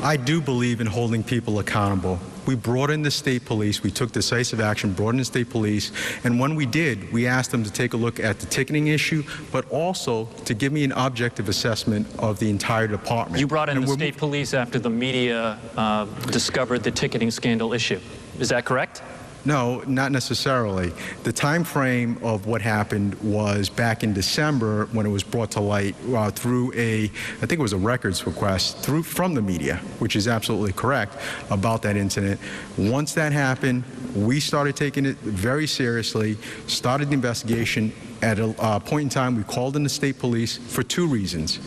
I do believe in holding people accountable. We brought in the state police, we took decisive action, brought in the state police, and when we did, we asked them to take a look at the ticketing issue, but also to give me an objective assessment of the entire department. You brought in the state police after the media discovered the ticketing scandal issue. Is that correct? No, not necessarily. The time frame of what happened was back in December when it was brought to light through I think it was a records request from the media, which is absolutely correct about that incident. Once that happened, we started taking it very seriously, started the investigation. At a point in time, we called in the state police for two reasons.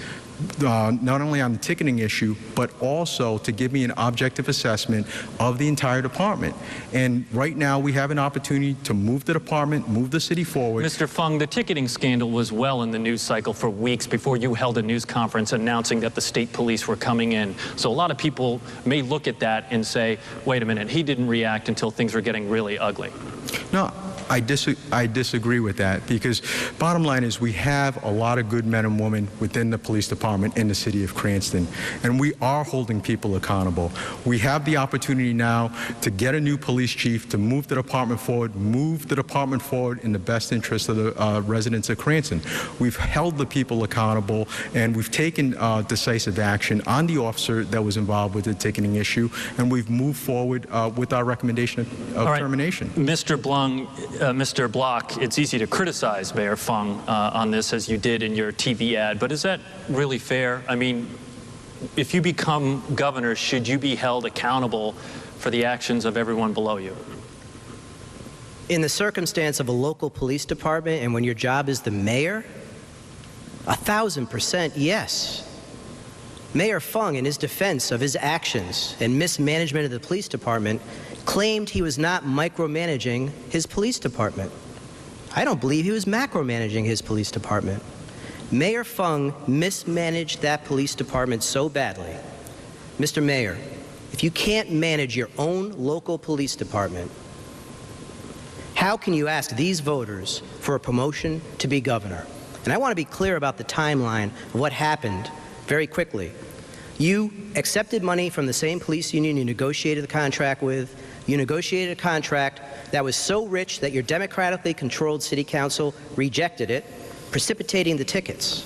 not only on the ticketing issue, but also to give me an objective assessment of the entire department. And right now we have an opportunity to move the department, move the city forward. Mr. Fung, the ticketing scandal was well in the news cycle for weeks before you held a news conference announcing that the state police were coming in. So a lot of people may look at that and say, wait a minute, he didn't react until things were getting really ugly. No, I disagree with that, because bottom line is we have a lot of good men and women within the police department in the city of Cranston, and we are holding people accountable. We have the opportunity now to get a new police chief, to move the department forward in the best interest of the residents of Cranston. We've held the people accountable, and we've taken decisive action on the officer that was involved with the ticketing issue, and we've moved forward with our recommendation of termination. Mr. Block, it's easy to criticize Mayor Fung on this, as you did in your TV ad, but is that really fair? I mean, if you become governor, should you be held accountable for the actions of everyone below you? In the circumstance of a local police department and when your job is the mayor, 1,000% yes. Mayor Fung, in his defense of his actions and mismanagement of the police department, claimed he was not micromanaging his police department. I don't believe he was macromanaging his police department. Mayor Fung mismanaged that police department so badly. Mr. Mayor, if you can't manage your own local police department, how can you ask these voters for a promotion to be governor? And I want to be clear about the timeline of what happened very quickly. You accepted money from the same police union you negotiated the contract with. You negotiated a contract that was so rich that your democratically controlled city council rejected it, precipitating the tickets.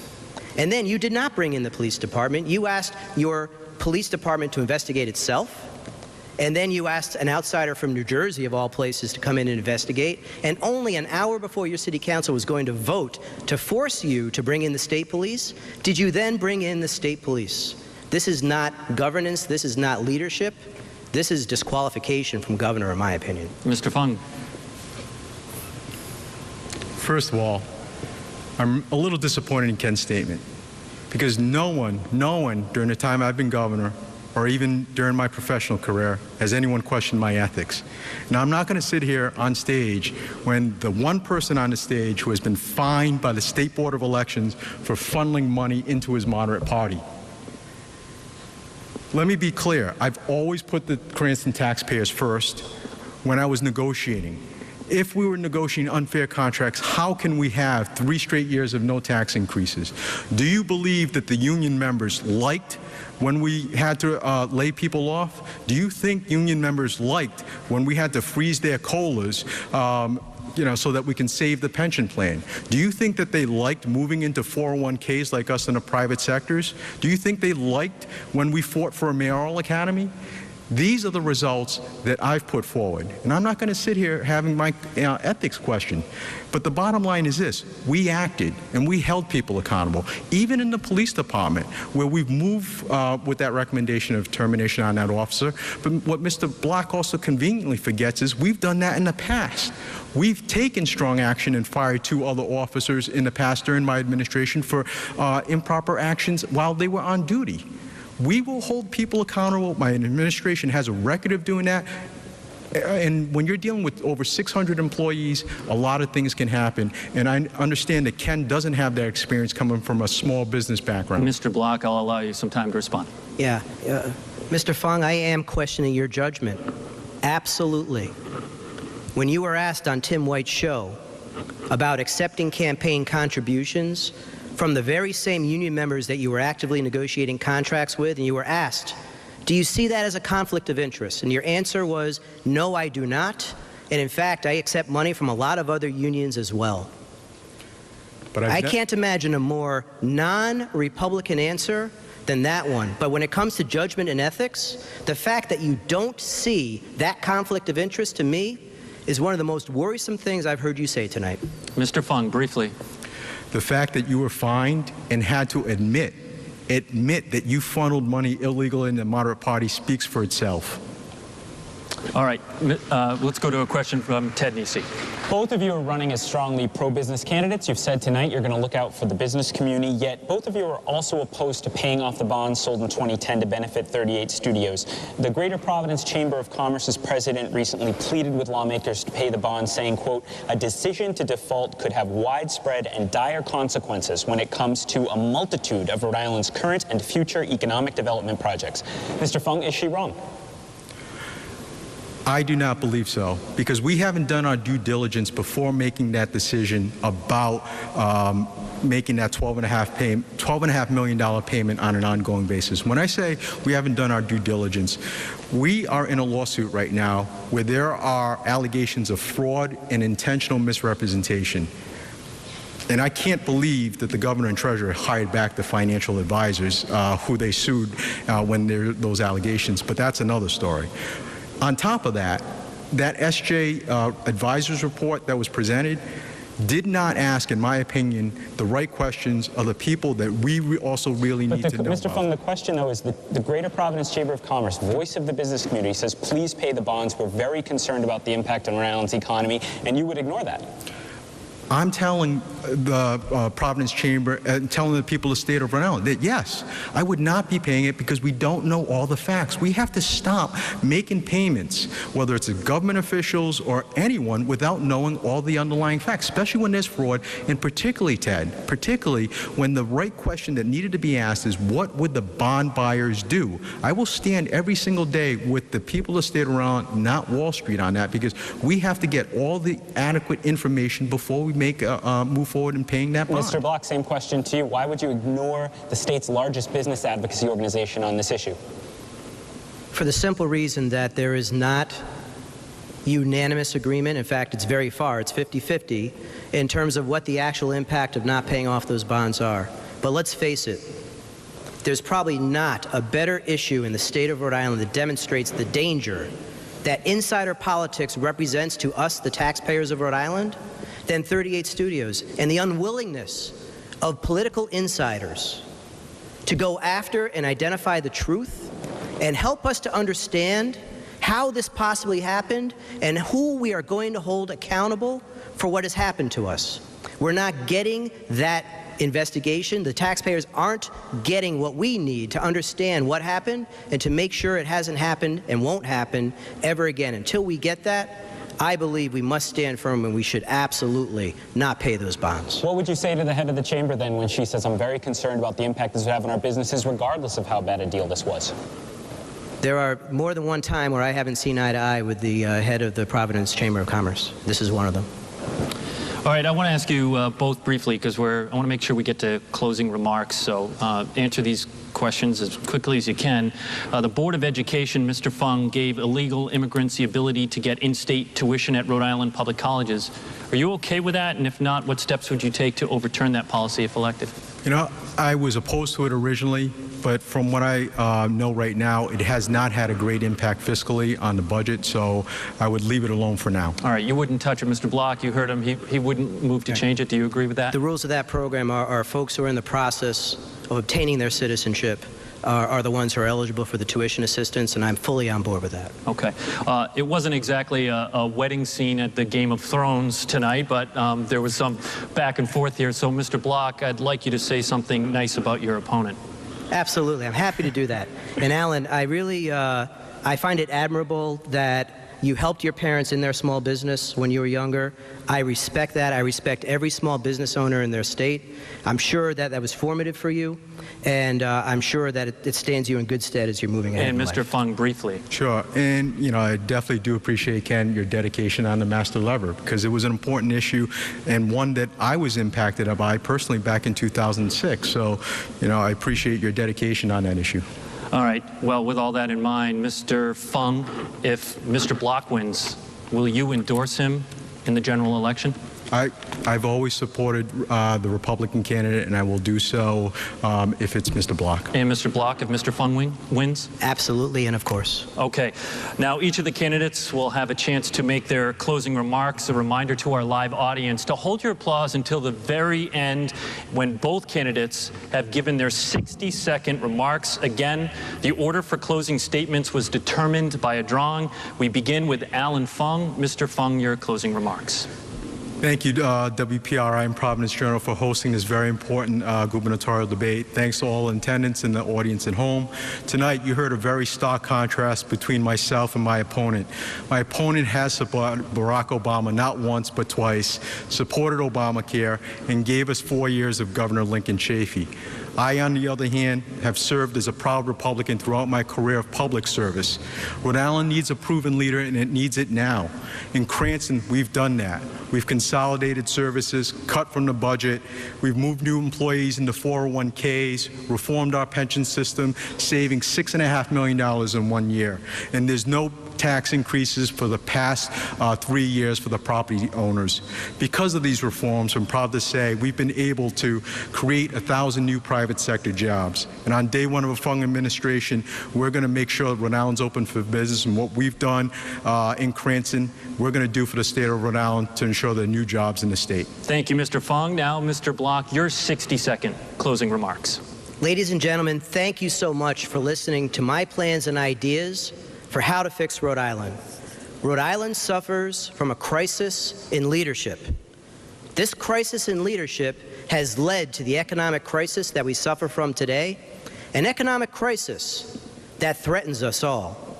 And then you did not bring in the police department. You asked your police department to investigate itself. And then you asked an outsider from New Jersey, of all places, to come in and investigate. And only an hour before your city council was going to vote to force you to bring in the state police, did you then bring in the state police. This is not governance. This is not leadership. This is disqualification from governor, in my opinion. Mr. Fung. First of all, I'm a little disappointed in Ken's statement, because no one during the time I've been governor, or even during my professional career, has anyone questioned my ethics. Now, I'm not going to sit here on stage when the one person on the stage who has been fined by the State Board of Elections for funneling money into his moderate party. Let me be clear. I've always put the Cranston taxpayers first when I was negotiating. If we were negotiating unfair contracts, how can we have 3 straight years of no tax increases? Do you believe that the union members liked when we had to lay people off? Do you think union members liked when we had to freeze their COLAs so that we can save the pension plan? Do you think that they liked moving into 401ks like us in the private sectors? Do you think they liked when we fought for a mayoral academy? These are the results that I've put forward. And I'm not going to sit here having my ethics questioned. But the bottom line is this. We acted and we held people accountable, even in the police department, where we've moved with that recommendation of termination on that officer. But what Mr. Block also conveniently forgets is we've done that in the past. We've taken strong action and fired 2 other officers in the past during my administration for improper actions while they were on duty. We will hold people accountable. My administration has a record of doing that. And when you're dealing with over 600 employees, a lot of things can happen. And I understand that Ken doesn't have that experience coming from a small business background. Mr. Block, I'll allow you some time to respond. Yeah. Mr. Fung, I am questioning your judgment. Absolutely. When you were asked on Tim White's show about accepting campaign contributions from the very same union members that you were actively negotiating contracts with, and you were asked, do you see that as a conflict of interest? And your answer was, no, I do not. And in fact, I accept money from a lot of other unions as well. But I can't imagine a more non-Republican answer than that one. But when it comes to judgment and ethics, the fact that you don't see that conflict of interest, to me, is one of the most worrisome things I've heard you say tonight. Mr. Fung, briefly. The fact that you were fined and had to admit that you funneled money illegally in the moderate party speaks for itself. All right, let's go to a question from Ted Nisi. Both of you are running as strongly pro-business candidates. You've said tonight you're going to look out for the business community, yet both of you are also opposed to paying off the bonds sold in 2010 to benefit 38 studios. The Greater Providence Chamber of Commerce's president recently pleaded with lawmakers to pay the bonds, saying, quote, a decision to default could have widespread and dire consequences when it comes to a multitude of Rhode Island's current and future economic development projects. Mr. Fung, is she wrong? I do not believe so, because we haven't done our due before making that decision about making that $12.5 million payment on an ongoing basis. When I say we haven't done our due diligence, we are in a lawsuit right now where there are allegations of fraud and intentional misrepresentation. And I can't believe that the governor and treasurer hired back the financial advisors who they sued when there are those allegations, but that's another story. On top of that, that SJ advisors report that was presented did not ask, in my opinion, the right questions of the people that we also really need to know Mr. about. Fung, the question, though, is the Greater Providence Chamber of Commerce, voice of the business community, says, please pay the bonds. We're very concerned about the impact on Rhode Island's economy, and you would ignore that. I'm telling the Providence Chamber, telling the people of the state of Rhode Island that, yes, I would not be paying it because we don't know all the facts. We have to stop making payments, whether it's government officials or anyone, without knowing all the underlying facts, especially when there's fraud, and particularly, Ted, particularly when the right question that needed to be asked is, what would the bond buyers do? I will stand every single day with the people of the state of Rhode Island, not Wall Street, on that, because we have to get all the adequate information before we move forward in paying that bond. Mr. Block, same question to you. Why would you ignore the state's largest business advocacy organization on this issue? For the simple reason that there is not unanimous agreement. In fact, it's very far. It's 50-50 in terms of what the actual impact of not paying off those bonds are. But let's face it, there's probably not a better issue in the state of Rhode Island that demonstrates the danger that insider politics represents to us, the taxpayers of Rhode Island, than 38 studios, and the unwillingness of political insiders to go after and identify the truth and help us to understand how this possibly happened and who we are going to hold accountable for what has happened to us. We're not getting that investigation. The taxpayers aren't getting what we need to understand what happened and to make sure it hasn't happened and won't happen ever again. Until we get that, I believe we must stand firm and we should absolutely not pay those bonds. What would you say to the head of the chamber then when she says, I'm very concerned about the impact this would have on our businesses regardless of how bad a deal this was? There are more than one time where I haven't seen eye to eye with the head of the Providence Chamber of Commerce. This is one of them. All right, I want to ask you both briefly, because I want to make sure we get to closing remarks, so answer these questions as quickly as you can. The Board of Education, Mr. Fung, gave illegal immigrants the ability to get in-state tuition at Rhode Island public colleges. Are you okay with that? And if not, what steps would you take to overturn that policy if elected? You know, I was opposed to it originally, but from what I know right now, it has not had a great impact fiscally on the budget, so I would leave it alone for now. All right, you wouldn't touch it. Mr. Block, you heard him. He wouldn't move to change it. Do you agree with that? The rules of that program are folks who are in the process of obtaining their citizenship are the ones who are eligible for the tuition assistance, and I'm fully on board with that. Okay. It wasn't exactly a wedding scene at the Game of Thrones tonight, but there was some back and forth here. So, Mr. Block, I'd like you to say something nice about your opponent. Absolutely. I'm happy to do that. And, Alan, I really I find it admirable that you helped your parents in their small business when you were younger. I respect that. I respect every small business owner in their state. I'm sure that that was formative for you, and I'm sure that it stands you in good stead as you're moving ahead. And in Mr. life. Fung, briefly. Sure, and you know, I definitely do appreciate, Ken, your dedication on the master lever, because it was an important issue and one that I was impacted by personally back in 2006. So, you know, I appreciate your dedication on that issue. All right. Well, with all that in mind, Mr. Fung, if Mr. Block wins, will you endorse him in the general election? I've always supported the Republican candidate, and I will do so if it's Mr. Block. And Mr. Block, if Mr. Fung wins? Absolutely, and of course. Okay. Now, each of the candidates will have a chance to make their closing remarks. A reminder to our live audience to hold your applause until the very end when both candidates have given their 60-second remarks. Again, the order for closing statements was determined by a drawing. We begin with Allan Fung. Mr. Fung, your closing remarks. Thank you, WPRI and Providence Journal, for hosting this very important gubernatorial debate. Thanks to all in attendance and the audience at home. Tonight, you heard a very stark contrast between myself and my opponent. My opponent has supported Barack Obama not once but twice, supported Obamacare, and gave us 4 years of Governor Lincoln Chafee. I, on the other hand, have served as a proud Republican throughout my career of public service. Rhode Island needs a proven leader, and it needs it now. In Cranston, we've done that. We've consolidated services, cut from the budget, we've moved new employees into 401ks, reformed our pension system, saving $6.5 million in 1 year. And there's no tax increases for the past 3 years for the property owners. Because of these reforms, I'm proud to say we've been able to create 1,000 new private sector jobs. And on day one of a Fung administration, we're going to make sure Rhode Island's open for business, and what we've done in Cranston, we're going to do for the state of Rhode Island to ensure there are new jobs in the state. Thank you, Mr. Fung. Now, Mr. Block, your 60-second closing remarks. Ladies and gentlemen, thank you so much for listening to my plans and ideas for how to fix Rhode Island. Rhode Island suffers from a crisis in leadership. This crisis in leadership has led to the economic crisis that we suffer from today, an economic crisis that threatens us all.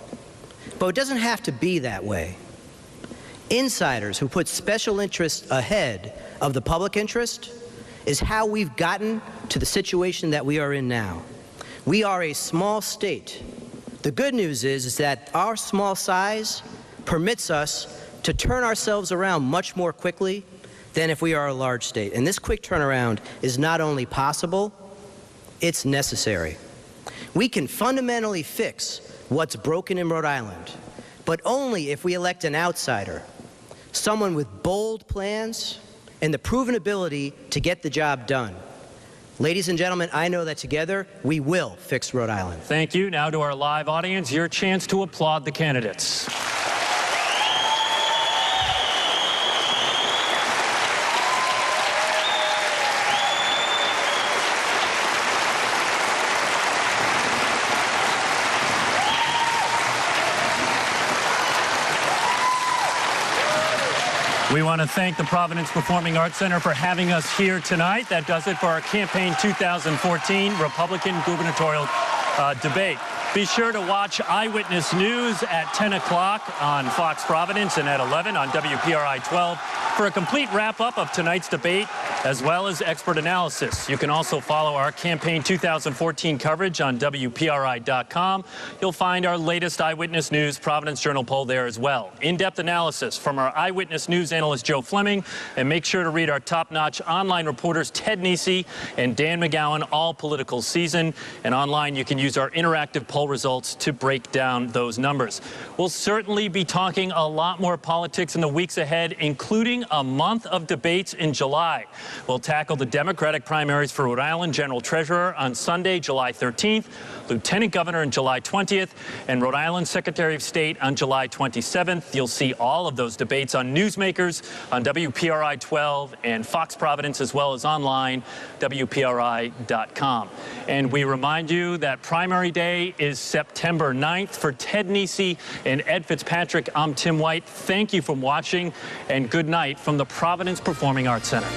But it doesn't have to be that way. Insiders who put special interests ahead of the public interest is how we've gotten to the situation that we are in now. We are a small state. The good news is that our small size permits us to turn ourselves around much more quickly than if we are a large state. And this quick turnaround is not only possible, it's necessary. We can fundamentally fix what's broken in Rhode Island, but only if we elect an outsider, someone with bold plans and the proven ability to get the job done. Ladies and gentlemen, I know that together we will fix Rhode Island. Thank you. Now to our live audience, your chance to applaud the candidates. We want to thank the Providence Performing Arts Center for having us here tonight. That does it for our Campaign 2014 Republican Gubernatorial debate. Be sure to watch Eyewitness News at 10 o'clock on Fox Providence and at 11 on WPRI 12 for a complete wrap-up of tonight's debate, as well as expert analysis. You can also follow our Campaign 2014 coverage on WPRI.com. You'll find our latest Eyewitness News Providence Journal poll there as well. In-depth analysis from our Eyewitness News analyst Joe Fleming, and make sure to read our top-notch online reporters Ted Nesi and Dan McGowan all political season. And online you can use our interactive poll results to break down those numbers. We'll certainly be talking a lot more politics in the weeks ahead, including a month of debates in July. We'll tackle the Democratic primaries for Rhode Island General Treasurer on Sunday, July 13th, Lieutenant Governor on July 20th, and Rhode Island Secretary of State on July 27th. You'll see all of those debates on Newsmakers, on WPRI 12 and Fox Providence, as well as online, WPRI.com. And we remind you that primary day is September 9th. For Ted Nesi and Ed Fitzpatrick, I'm Tim White. Thank you for watching, and good night from the Providence Performing Arts Center.